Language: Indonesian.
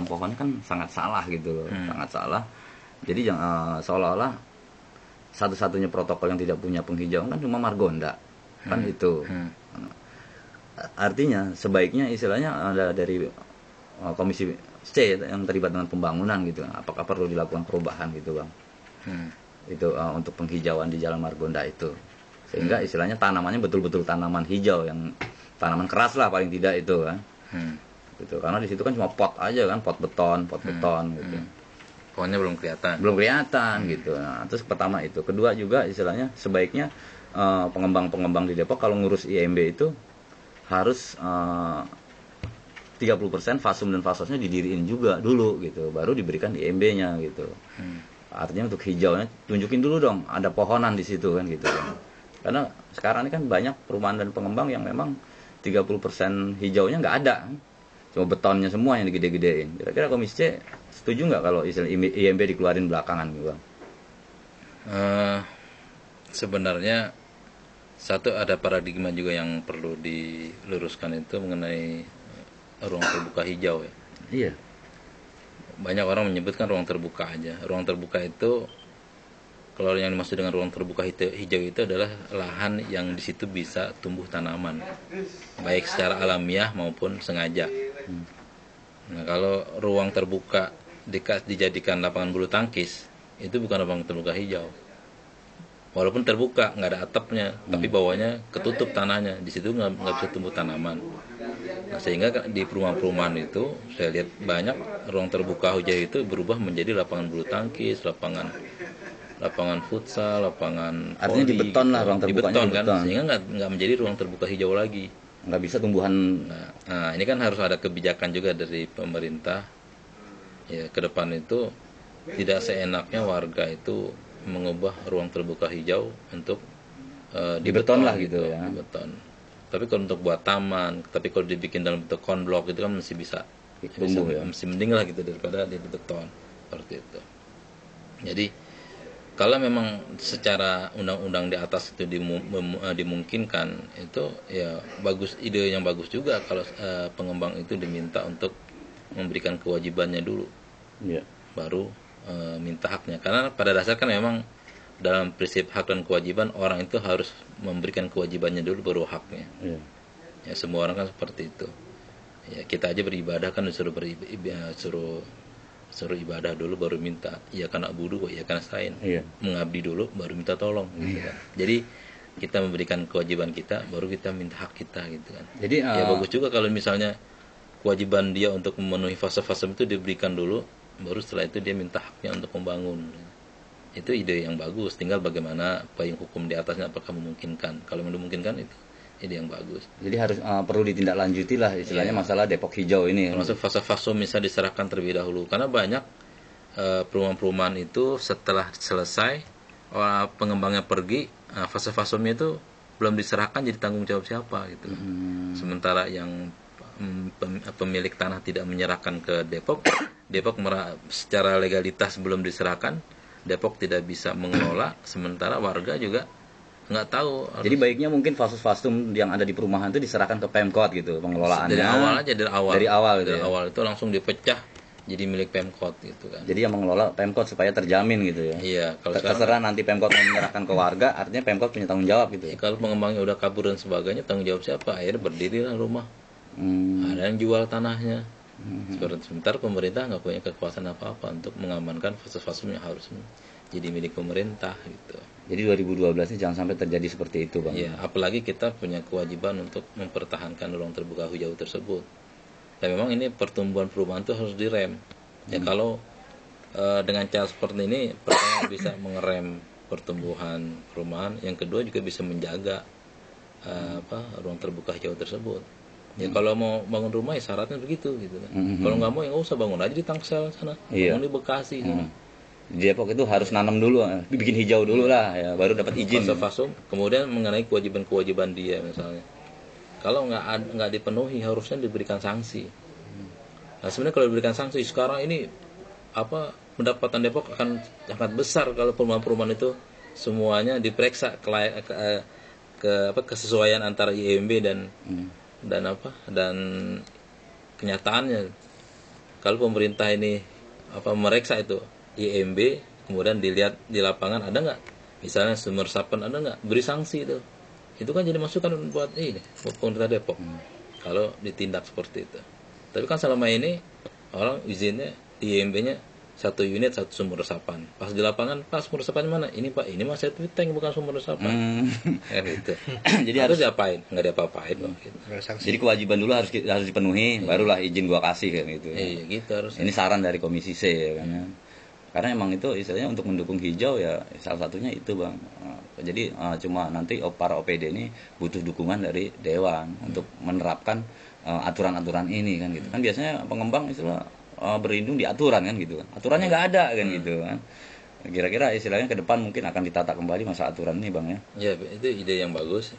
pohon kan sangat salah gitu loh, sangat salah. Jadi seolah-olah satu-satunya protokol yang tidak punya penghijauan kan cuma Margonda, kan itu. Artinya sebaiknya istilahnya ada dari Komisi C yang terlibat dengan pembangunan gitu, apakah perlu dilakukan perubahan gitu bang? Itu untuk penghijauan di Jalan Margonda itu, sehingga istilahnya tanamannya betul-betul tanaman hijau, yang tanaman keras lah paling tidak itu kan. Gitu. Karena di situ kan cuma pot aja kan, pot beton gitu. Pohonnya belum kelihatan gitu. Nah, terus pertama itu, kedua juga istilahnya sebaiknya pengembang-pengembang di Depok kalau ngurus IMB itu harus 30% fasum dan fasosnya didiriin juga dulu gitu, baru diberikan IMB-nya gitu. Artinya untuk hijaunya tunjukin dulu dong ada pohonan di situ kan gitu kan. Karena sekarang ini kan banyak perumahan dan pengembang yang memang 30% hijaunya nggak ada, cuma betonnya semua yang digede-gedein. Kira-kira Komisi C setuju nggak kalau istilah IMB dikeluarin belakangan gitu bang? Sebenarnya satu ada paradigma juga yang perlu diluruskan, itu mengenai ruang terbuka hijau ya. Iya. Banyak orang menyebutkan ruang terbuka aja. Ruang terbuka itu, kalau yang dimaksud dengan ruang terbuka hijau itu adalah lahan yang di situ bisa tumbuh tanaman, baik secara alamiah maupun sengaja. Nah, kalau ruang terbuka dijadikan lapangan bulu tangkis, itu bukan ruang terbuka hijau. Walaupun terbuka, nggak ada atapnya, tapi bawahnya ketutup tanahnya, di situ nggak bisa tumbuh tanaman. Nah, sehingga di perumahan-perumahan itu saya lihat banyak ruang terbuka hijau itu berubah menjadi lapangan bulu tangkis, lapangan futsal, lapangan artinya voli, di beton gitu. lah ruang terbukanya, di beton kan, sehingga nggak menjadi ruang terbuka hijau lagi. Nggak bisa tumbuhan. Nah, ini kan harus ada kebijakan juga dari pemerintah ya, ke depan itu tidak seenaknya warga itu mengubah ruang terbuka hijau untuk di beton lah gitu ya. Di beton. Tapi kalau untuk buat taman, tapi kalau dibikin dalam bentuk konblok itu kan masih bisa tumbuh ya. Masih mending lah gitu daripada di beton seperti itu. Jadi kalau memang secara undang-undang di atas itu dimungkinkan, itu ya bagus, ide yang bagus juga kalau pengembang itu diminta untuk memberikan kewajibannya dulu, baru minta haknya. Karena pada dasarnya kan memang dalam prinsip hak dan kewajiban, orang itu harus memberikan kewajibannya dulu baru haknya. Ya, semua orang kan seperti itu. Ya, kita aja beribadah kan disuruh suruh ibadah dulu baru minta ya kana budu ya kana sain. Mengabdi dulu baru minta tolong gitu kan. Jadi kita memberikan kewajiban kita baru kita minta hak kita gitu kan. Jadi ya bagus juga kalau misalnya kewajiban dia untuk memenuhi fase-fase itu diberikan dulu, baru setelah itu dia minta haknya untuk membangun. Itu ide yang bagus, tinggal bagaimana payung hukum di atasnya apakah memungkinkan. Kalau memungkinkan itu ide yang bagus. Jadi harus perlu ditindaklanjuti lah istilahnya masalah Depok hijau ini. Termasuk fase-fase bisa diserahkan terlebih dahulu, karena banyak perumahan-perumahan itu setelah selesai pengembangnya pergi, fase-fasenya itu belum diserahkan, jadi tanggung jawab siapa gitu. Sementara yang pemilik tanah tidak menyerahkan ke Depok secara legalitas belum diserahkan, Depok tidak bisa mengelola, sementara warga juga nggak tahu. Jadi baiknya mungkin fasum yang ada di perumahan itu diserahkan ke Pemkot gitu pengelolaannya. Dari awal aja, dari awal itu langsung dipecah jadi milik Pemkot gitu kan. Jadi yang mengelola Pemkot supaya terjamin gitu ya. Iya, kalau terserah nanti Pemkot menyerahkan ke warga, artinya Pemkot punya tanggung jawab gitu. Ya, kalau pengembangnya udah kabur dan sebagainya, tanggung jawab siapa? Akhirnya berdirilah rumah. Ada yang jual tanahnya. Sebentar pemerintah nggak punya kekuasaan apa-apa untuk mengamankan fase-fase yang harus jadi milik pemerintah gitu. Jadi 2012 ini jangan sampai terjadi seperti itu bang. Iya, apalagi kita punya kewajiban untuk mempertahankan ruang terbuka hijau tersebut. Dan memang ini pertumbuhan perumahan itu harus direm. Ya kalau dengan cara seperti ini, pertama bisa mengerem pertumbuhan perumahan, yang kedua juga bisa menjaga ruang terbuka hijau tersebut. Ya kalau mau bangun rumah ya syaratnya begitu gitu kan. Kalau nggak mau ya nggak usah bangun aja di Tangsel sana, bangun di Bekasi sana. Di Depok itu harus nanam dulu, bikin hijau dulu lah, ya, baru dapat izin. Fase-fase, kemudian mengenai kewajiban-kewajiban dia misalnya. Kalau nggak dipenuhi harusnya diberikan sanksi. Nah sebenarnya kalau diberikan sanksi sekarang ini pendapatan Depok akan sangat besar kalau perumahan-perumahan itu semuanya diperiksa kesesuaian antara IMB dan kenyataannya. kalau pemerintah ini mereksa itu IMB, kemudian dilihat di lapangan ada nggak, misalnya sumber resapan ada nggak, beri sanksi itu kan jadi masukan buat pemerintah Depok kalau ditindak seperti itu. Tapi kan selama ini orang izinnya IMB-nya 1 unit 1 sumber resapan. Pas di lapangan, Pak sumber resapan mana? Ini Pak, ini mah septic tank bukan sumber resapan. Gitu. Jadi harus diapain? Nggak diapa-apain kok. Gitu. Jadi kewajiban dulu harus dipenuhi, barulah izin gua kasih kan gitu. Iya, gitu harus. Ini saran dari Komisi C ya kan. Karena emang itu istilahnya untuk mendukung hijau ya salah satunya itu Bang. Jadi cuma nanti para OPD ini butuh dukungan dari Dewan untuk menerapkan aturan-aturan ini kan gitu. Kan biasanya pengembang istilah berlindung di aturan kan gitu. Aturannya nggak ada kan gitu kan. Kira-kira istilahnya ke depan mungkin akan ditata kembali masa aturan ini Bang ya. Ya, itu ide yang bagus.